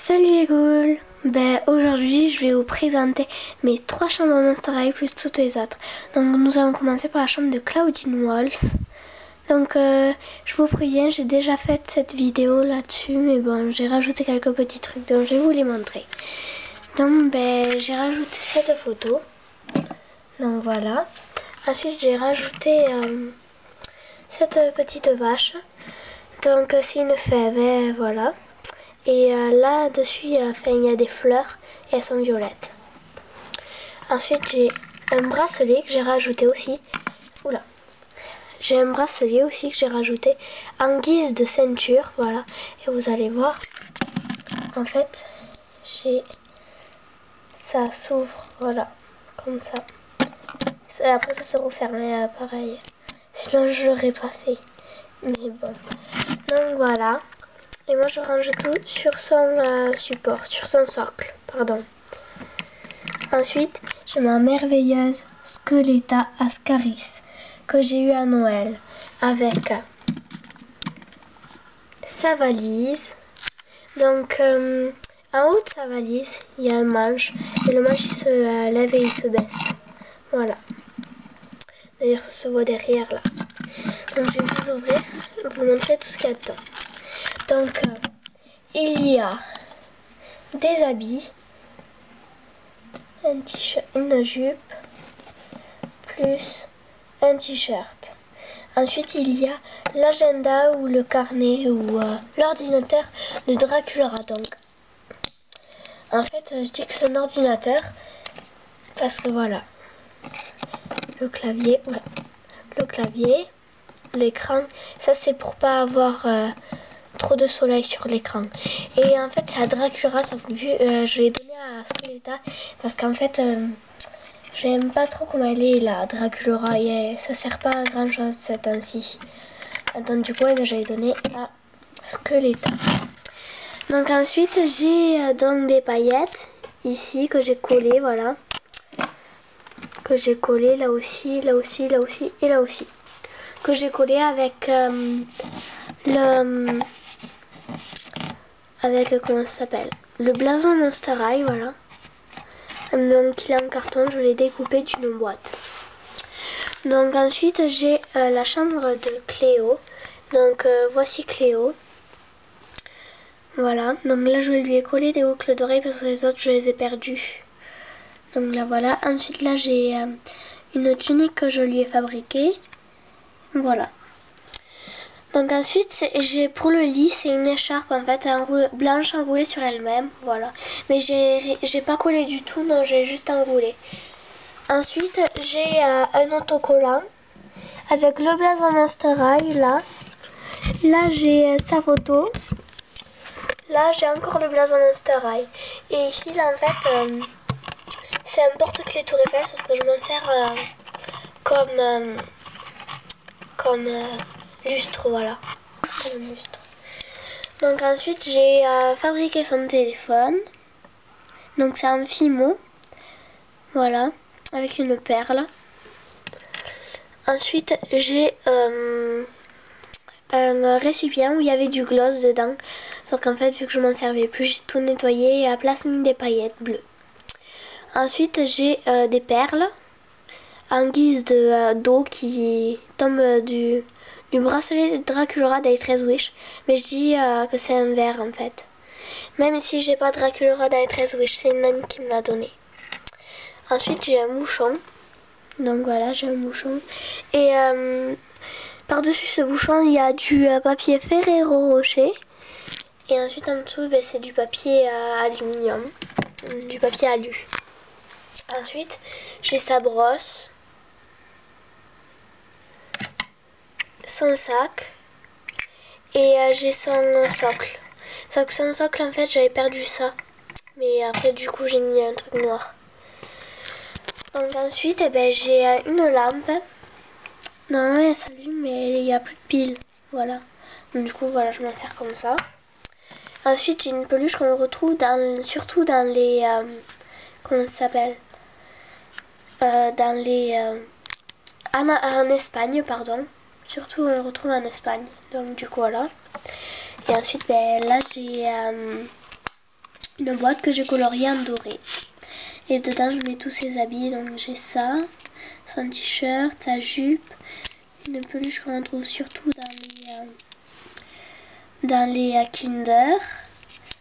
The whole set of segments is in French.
Salut les ghouls. Aujourd'hui je vais vous présenter mes 3 chambres Monster High plus toutes les autres. Donc nous allons commencer par la chambre de Claudine Wolf. Donc je vous préviens, j'ai déjà fait cette vidéo là-dessus, mais bon, j'ai rajouté quelques petits trucs, donc je vais vous les montrer. Donc j'ai rajouté cette photo. Donc voilà. Ensuite j'ai rajouté cette petite vache. Donc c'est une fève, et voilà. Et là dessus il y a des fleurs et elles sont violettes. Ensuite j'ai un bracelet que j'ai rajouté aussi. Oula. J'ai un bracelet aussi que j'ai rajouté en guise de ceinture, voilà. Et vous allez voir, en fait, ça s'ouvre, voilà, comme ça. Après ça se referme, pareil. Sinon je l'aurais pas fait. Mais bon. Donc voilà. Et moi je range tout sur son support, sur son socle, pardon. Ensuite, j'ai ma merveilleuse Skeletta Ascaris que j'ai eu à Noël avec sa valise. Donc en haut de sa valise, il y a un manche et le manche il se lève et il se baisse. Voilà. D'ailleurs ça se voit derrière là. Donc je vais vous ouvrir, vous montrer tout ce qu'il y a dedans. Donc il y a des habits, un t-shirt, une jupe, plus un t-shirt. Ensuite, il y a l'agenda ou le carnet ou l'ordinateur de Dracula. Donc, en fait, je dis que c'est un ordinateur parce que voilà, le clavier, l'écran, ça c'est pour pas avoir trop de soleil sur l'écran. Et en fait, c'est à Dracula, sauf que je l'ai donné à Skeletta parce qu'en fait, j'aime pas trop comment elle est là, Dracula, et ça sert pas à grand chose cette temps-ci. Donc du coup, j'avais donné à Skeletta. Donc ensuite, j'ai donc des paillettes ici que j'ai collées, voilà. Que j'ai collé là aussi, là aussi, là aussi et là aussi. Que j'ai collé avec comment ça s'appelle, le blason Monster High, voilà. Donc il est en carton, je l'ai découpé d'une boîte. Donc ensuite j'ai la chambre de Cléo. Donc voici Cléo. Voilà, donc là je lui ai collé des boucles d'oreilles parce que les autres je les ai perdues. Donc là voilà, ensuite là j'ai une tunique que je lui ai fabriquée. Voilà. Donc ensuite, j'ai pour le lit, c'est une écharpe en fait blanche enroulée sur elle-même, voilà. Mais j'ai pas collé du tout, non, j'ai juste enroulé. Ensuite, j'ai un autocollant avec le blason Monster High, là. Là, j'ai sa photo. Là, j'ai encore le blason Monster High. Et ici, là, en fait, c'est un porte-clés Tour Eiffel, sauf que je m'en sers comme lustre, voilà. Comme lustre. Donc ensuite j'ai fabriqué son téléphone. Donc c'est un Fimo. Voilà. Avec une perle. Ensuite j'ai un récipient où il y avait du gloss dedans. Sauf qu'en fait vu que je m'en servais plus, j'ai tout nettoyé et à place mis des paillettes bleues. Ensuite j'ai des perles en guise de d'eau qui tombe du bracelet de Dracula d'I13 Wish, mais je dis que c'est un verre en fait. Même si j'ai pas Dracula d'I13 Wish, c'est une amie qui me l'a donné. Ensuite j'ai un mouchon, donc voilà, j'ai un mouchon. Et par-dessus ce bouchon il y a du papier Ferrero Rocher. Et ensuite en dessous c'est du papier aluminium, du papier alu. Ensuite j'ai sa brosse, son sac et j'ai son socle. Sauf que son socle en fait j'avais perdu ça. Mais après du coup j'ai mis un truc noir. Donc ensuite j'ai une lampe. Normalement elle s'allume mais il n'y a plus de pile. Voilà. Donc du coup voilà, je m'en sers comme ça. Ensuite j'ai une peluche qu'on retrouve surtout dans les comment ça s'appelle, dans les en Espagne, pardon. Surtout on le retrouve en Espagne. Donc du coup voilà. Et ensuite là j'ai une boîte que j'ai coloriée en doré. Et dedans, je mets tous ses habits. Donc j'ai ça, son t-shirt, sa jupe, une peluche qu'on trouve surtout dans les Kinder.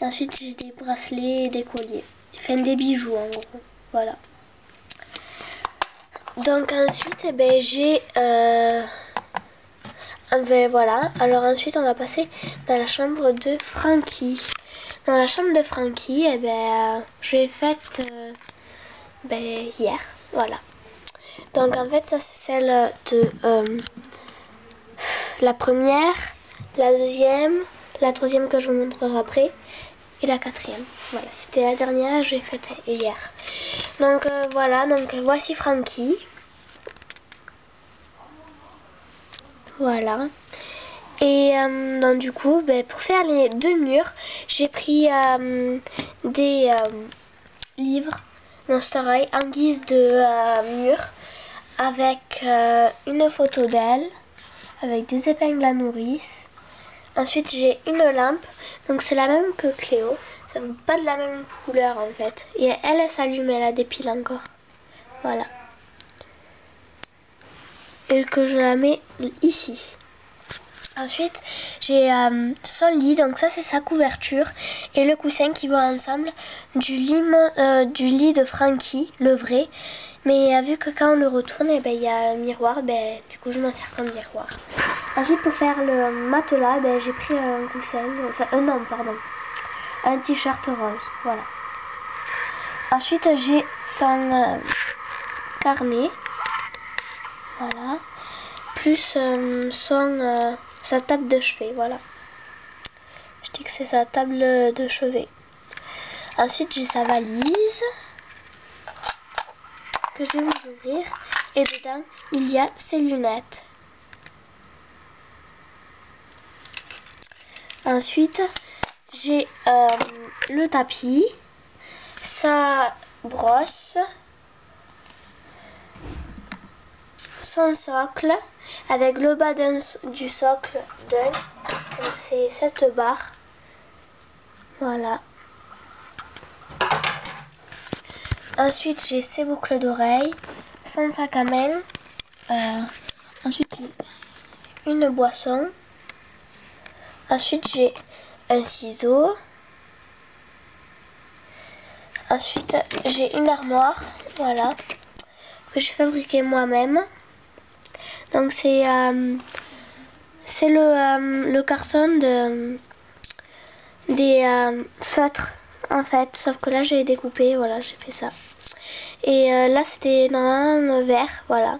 Et ensuite, j'ai des bracelets et des colliers. Enfin, des bijoux en gros. Voilà. Donc ensuite, eh ben, j'ai... ben, voilà. Alors ensuite, on va passer dans la chambre de Frankie. Dans la chambre de Frankie, eh ben, je l'ai faite hier. Voilà. Donc en fait, ça c'est celle de la première, la deuxième, la troisième que je vous montrerai après et la quatrième. Voilà, c'était la dernière, je l'ai faite hier. Donc voilà, donc voici Frankie. Voilà. Et donc du coup, ben, pour faire les deux murs, j'ai pris des livres Monster High en guise de mur avec une photo d'elle, avec des épingles à nourrice. Ensuite, j'ai une lampe, donc c'est la même que Cléo, ça n'est pas de la même couleur en fait. Et elle s'allume, elle a des piles encore. Voilà. Et que je la mets ici. Ensuite, j'ai son lit, donc ça c'est sa couverture et le coussin qui vont ensemble du lit de Frankie, le vrai. Mais vu que quand on le retourne, eh ben, il y a un miroir, ben, du coup je m'en sers comme miroir. Ensuite, pour faire le matelas, ben, j'ai pris un coussin, enfin un t-shirt rose, voilà. Ensuite, j'ai son carnet, voilà, plus sa table de chevet, voilà. Je dis que c'est sa table de chevet. Ensuite, j'ai sa valise que je vais vous ouvrir. Et dedans, il y a ses lunettes. Ensuite, j'ai le tapis, sa brosse, son socle, avec le bas du socle d'un. C'est cette barre. Voilà. Ensuite, j'ai ses boucles d'oreilles, son sac à main. Ensuite, j'ai une boisson. Ensuite, j'ai un ciseau. Ensuite, j'ai une armoire, voilà, que j'ai fabriquée moi-même. Donc, c'est le carton des feutres, en fait. Sauf que là, j'ai découpé, voilà, j'ai fait ça. Et là, c'était dans un vert, voilà.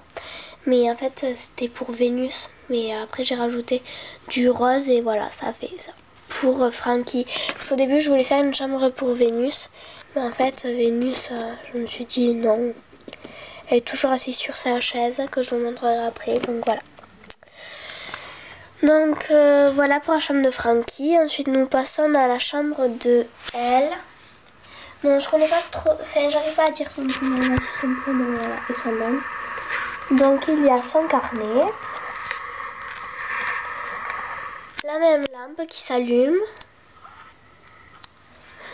Mais en fait, c'était pour Vénus. Mais après, j'ai rajouté du rose et voilà, ça a fait ça. Pour Frankie. Parce qu'au début, je voulais faire une chambre pour Vénus. Mais en fait, Vénus, je me suis dit non. Elle est toujours assise sur sa chaise, que je vous montrerai après. Donc voilà. Donc voilà pour la chambre de Frankie. Ensuite, nous passons à la chambre de elle. Non, je connais pas trop. Enfin, j'arrive pas à dire son prénom. Son prénom, voilà, et son nom. Donc, il y a son carnet. La même lampe qui s'allume.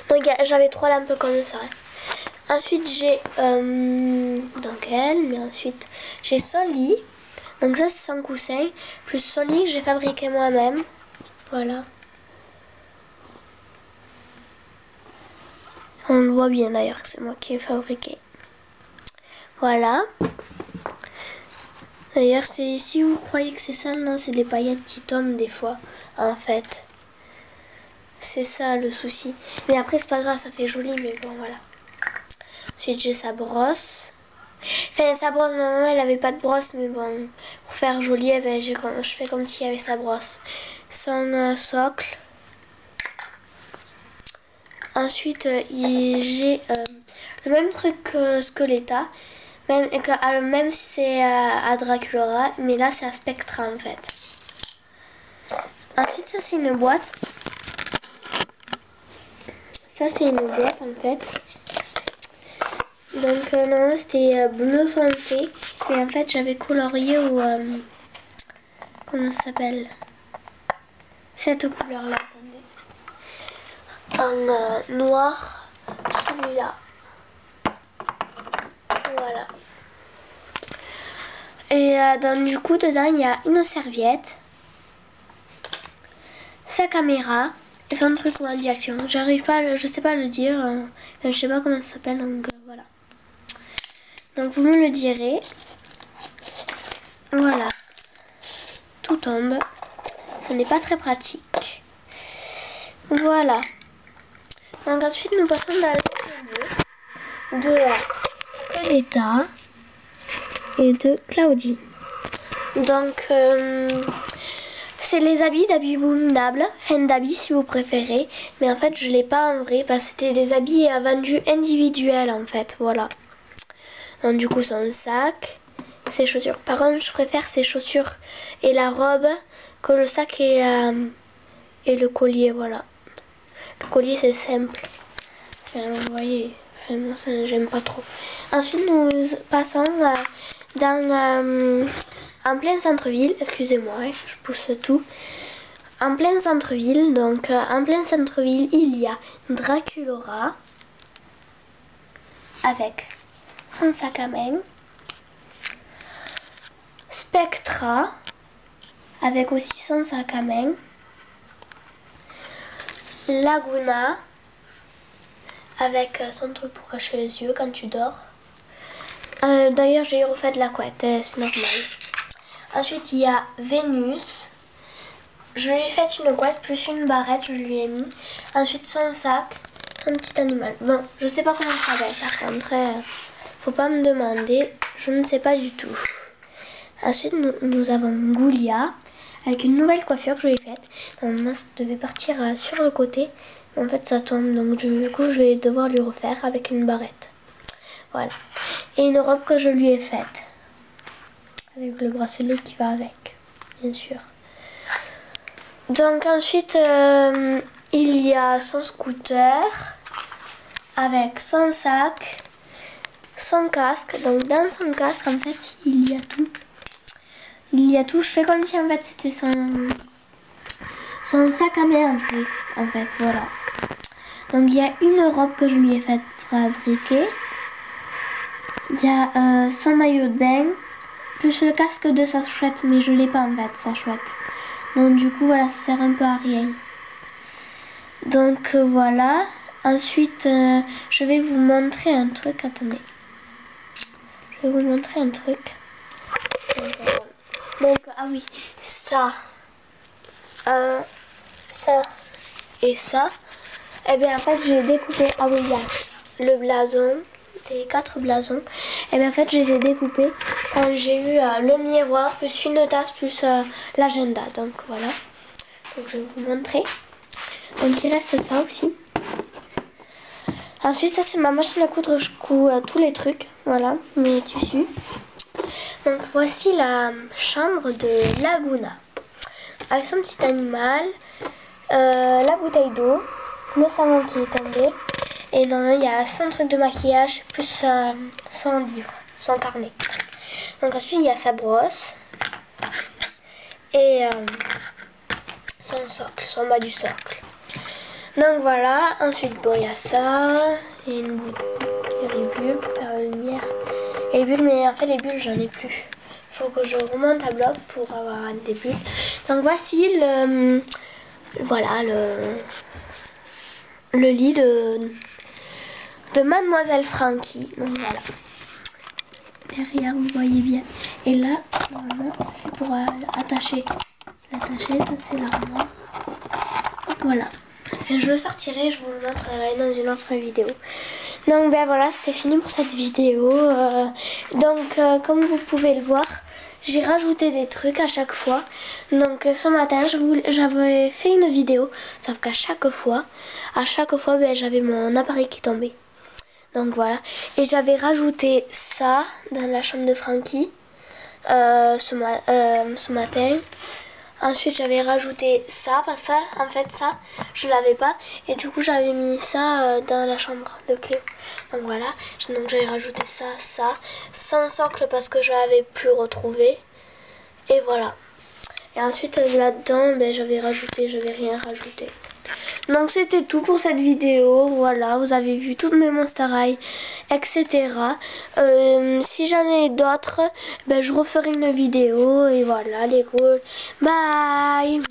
Donc, j'avais 3 lampes comme ça. Ensuite, j'ai donc elle, mais ensuite, j'ai son lit. Donc, ça, c'est son coussin. Plus son lit que j'ai fabriqué moi-même. Voilà. On le voit bien d'ailleurs que c'est moi qui ai fabriqué. Voilà. D'ailleurs, si vous croyez que c'est ça, non, c'est des paillettes qui tombent des fois, en fait. C'est ça le souci. Mais après, c'est pas grave, ça fait joli, mais bon, voilà. Ensuite, j'ai sa brosse. Enfin, sa brosse, normalement, elle avait pas de brosse, mais bon, pour faire joli, eh ben, je fais comme s'il y avait sa brosse. Son socle. Ensuite, j'ai le même truc que Skeletta. Même si c'est à Draculaura, mais là c'est à Spectra en fait. Ensuite, ça c'est une boîte. Ça c'est une boîte en fait. Donc normalement c'était bleu foncé, mais en fait j'avais colorié au comment ça s'appelle, cette couleur là. Attendez. en noir, celui-là. Voilà. Et donc du coup dedans il y a une serviette, sa caméra et son truc en direction. J'arrive pas, je sais pas le dire, je sais pas comment ça s'appelle, donc voilà. Donc vous me le direz. Voilà. Tout tombe. Ce n'est pas très pratique. Voilà. Donc ensuite nous passons dans le de Coletta et de Claudie. Donc c'est les habits d'Habits Boomdable, enfin d'habits si vous préférez, mais en fait je l'ai pas en vrai parce que c'était des habits vendus individuels en fait, voilà. Donc du coup son sac, ses chaussures. Par contre je préfère ses chaussures et la robe que le sac et le collier, voilà. Le collier c'est simple, enfin vous voyez, enfin moi j'aime pas trop. Ensuite nous passons dans en plein centre-ville, excusez-moi, je pousse tout. En plein centre-ville, donc en plein centre-ville, il y a Draculora avec son sac à main, Spectra avec aussi son sac à main, Laguna avec son truc pour cacher les yeux quand tu dors. D'ailleurs j'ai refait de la couette, c'est normal. Ensuite il y a Vénus. Je lui ai fait une couette plus une barrette, je lui ai mis. Ensuite son sac, un petit animal. Bon, je sais pas comment ça va par contre. Faut pas me demander, je ne sais pas du tout. Ensuite nous avons Goulia avec une nouvelle coiffure que je lui ai faite. Normalement ça devait partir sur le côté. En fait ça tombe, donc du coup je vais devoir lui refaire avec une barrette. Voilà. Et une robe que je lui ai faite. Avec le bracelet qui va avec, bien sûr. Donc ensuite, il y a son scooter avec son sac, son casque. Donc dans son casque, en fait, il y a tout. Il y a tout. Je fais comme si en fait c'était son sac à main en fait, voilà. Donc il y a une robe que je lui ai faite fabriquer. Il y a son maillot de bain, plus le casque de sa chouette, mais je l'ai pas en fait, sa chouette. Donc du coup voilà, ça sert un peu à rien. Donc voilà. Ensuite je vais vous montrer un truc. Attendez. Je vais vous montrer un truc. Donc ah oui, ça. Ça et ça. Et bien en fait j'ai découpé. Ah oui, il y a le blason. Les 4 blasons. Et bien en fait je les ai découpés quand j'ai eu le miroir plus une tasse plus l'agenda. Donc voilà. Donc je vais vous montrer. Donc il reste ça aussi. Ensuite ça c'est ma machine à coudre. Je couds tous les trucs. Voilà, mes tissus. Donc voici la chambre de Laguna. Avec son petit animal. La bouteille d'eau. Le savon qui est tombé. Et non, il y a son truc de maquillage plus son livre, son carnet. Donc ensuite il y a sa brosse et son socle, son bas du socle. Donc voilà, ensuite bon il y a ça, il y a les bulles pour faire la lumière. Et les bulles, mais en fait les bulles j'en ai plus. Il faut que je remonte à bloc pour avoir des bulles. Donc voici voilà le lit de Mademoiselle Frankie. Donc voilà. Derrière vous voyez bien. Et là normalement c'est pour attacher. L'attacher, c'est l'armoire. Voilà. Enfin, je le sortirai, je vous le montrerai dans une autre vidéo. Donc ben voilà, c'était fini pour cette vidéo. Donc comme vous pouvez le voir, j'ai rajouté des trucs à chaque fois. Donc ce matin j'avais fait une vidéo, sauf qu'à chaque fois ben, j'avais mon appareil qui tombait. Donc voilà, et j'avais rajouté ça dans la chambre de Frankie ce matin. Ensuite j'avais rajouté ça, parce que ça, en fait ça, je l'avais pas. Et du coup j'avais mis ça dans la chambre de Cléo. Donc voilà, donc j'avais rajouté ça, sans socle parce que je l'avais plus retrouvé. Et voilà. Et ensuite là-dedans, ben, j'avais rien rajouté. Donc c'était tout pour cette vidéo. Voilà, vous avez vu toutes mes Monster High, etc. Si j'en ai d'autres, ben, je referai une vidéo. Et voilà, les cool. Bye.